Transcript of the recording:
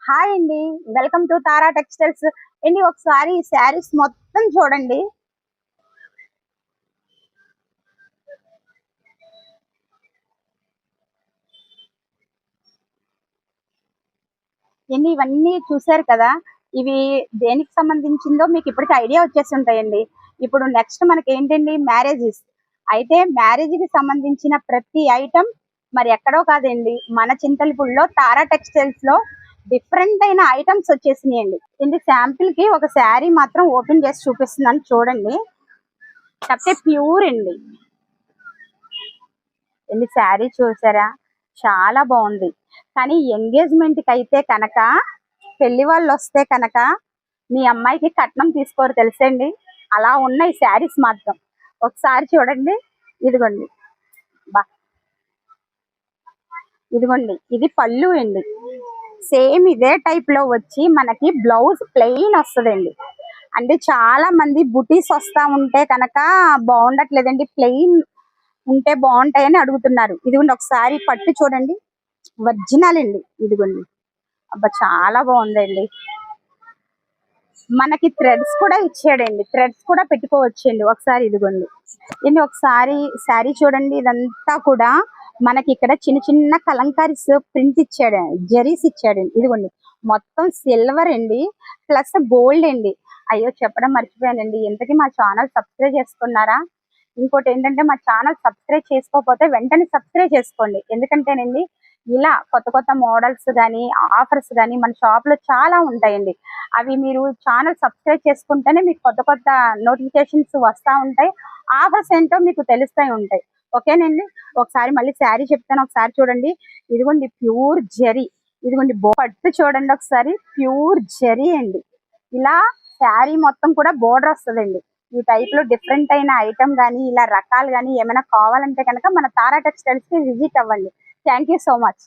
Hi అండి, welcome to Tara textiles అండి. ఒకసారి ఈ శారీస్ మొత్తం చూడండి. అండి ఇవన్నీ చూసారు కదా, ఇవి దేనికి సంబంధించిందో మీకు ఇప్పటికి ఐడియా వచ్చేసి ఉంటాయండి. ఇప్పుడు నెక్స్ట్ మనకి ఏంటండి, మ్యారేజెస్. అయితే మ్యారేజ్ కి సంబంధించిన ప్రతి ఐటమ్ మరి ఎక్కడో కాదండి, మన చింతలపూడిలో తారా టెక్స్టైల్స్ లో డిఫరెంట్ అయిన ఐటమ్స్ వచ్చేసినాయండి. ఇంటి శాంపిల్ కి ఒక శారీ మాత్రం ఓపెన్ చేసి చూపిస్తున్నాను చూడండి. కాకపోతే ప్యూర్ అండి. ఎన్ని శారీ చూసారా, చాలా బాగుంది. కానీ ఎంగేజ్మెంట్ కి అయితే కనుక, పెళ్లి వాళ్ళు వస్తే కనుక మీ అమ్మాయికి కట్నం తీసుకోరు తెలుసండి. అలా ఉన్నాయి శారీస్ మాత్రం. ఒకసారి చూడండి. ఇదిగోండి, బా ఇదిగోండి, ఇది పళ్ళు అండి. సేమ్ ఇదే టైప్ లో వచ్చి మనకి బ్లౌజ్ ప్లెయిన్ వస్తుందండి. అంటే చాలా మంది బుటీస్ వస్తా ఉంటే కనుక బాగుండట్లేదండి, ప్లెయిన్ ఉంటే బాగుంటాయని అడుగుతున్నారు. ఇదిగోండి, ఒకసారి పట్టు చూడండి, ఒరిజినల్ అండి. ఇదిగోండి, అబ్బా చాలా బాగుందండి. మనకి థ్రెడ్స్ కూడా ఇచ్చాడండి, థ్రెడ్స్ కూడా పెట్టుకోవచ్చండి. ఒకసారి ఇదిగోండి అండి, ఒకసారి శారీ చూడండి. ఇదంతా కూడా మనకి ఇక్కడ చిన్న చిన్న కలంకారీస్ ప్రింట్ ఇచ్చాడు, జరీస్ ఇచ్చాడండి. ఇదిగోండి, మొత్తం సిల్వర్ అండి, ప్లస్ గోల్డ్ అండి. అయ్యో చెప్పడం మర్చిపోయానండి, ఇంతకీ మా ఛానల్ సబ్స్క్రైబ్ చేసుకున్నారా? ఇంకోటి ఏంటంటే, మా ఛానల్ సబ్స్క్రైబ్ చేసుకోకపోతే వెంటనే సబ్స్క్రైబ్ చేసుకోండి. ఎందుకంటేనండి, ఇలా కొత్త కొత్త మోడల్స్ కానీ ఆఫర్స్ కానీ మన షాప్ లో చాలా ఉంటాయండి. అవి మీరు ఛానల్ సబ్స్క్రైబ్ చేసుకుంటేనే మీకు కొత్త కొత్త నోటిఫికేషన్స్ వస్తూ ఉంటాయి. ఆఫర్స్ ఏంటో మీకు తెలుస్తూ ఉంటాయి. ఓకేనండి, ఒకసారి మళ్ళీ శారీ చెప్తాను, ఒకసారి చూడండి. ఇదిగోండి ప్యూర్ జరీ. ఇదిగోండి పట్టు చూడండి, ఒకసారి ప్యూర్ జరీ అండి. ఇలా శారీ మొత్తం కూడా బోర్డర్ వస్తుందండి. ఈ టైప్ లో డిఫరెంట్ అయిన ఐటమ్ కానీ ఇలా రకాలు కానీ ఏమైనా కావాలంటే కనుక మన తారా టెక్స్టైల్స్ కి విజిట్ అవ్వండి. Thank you so much.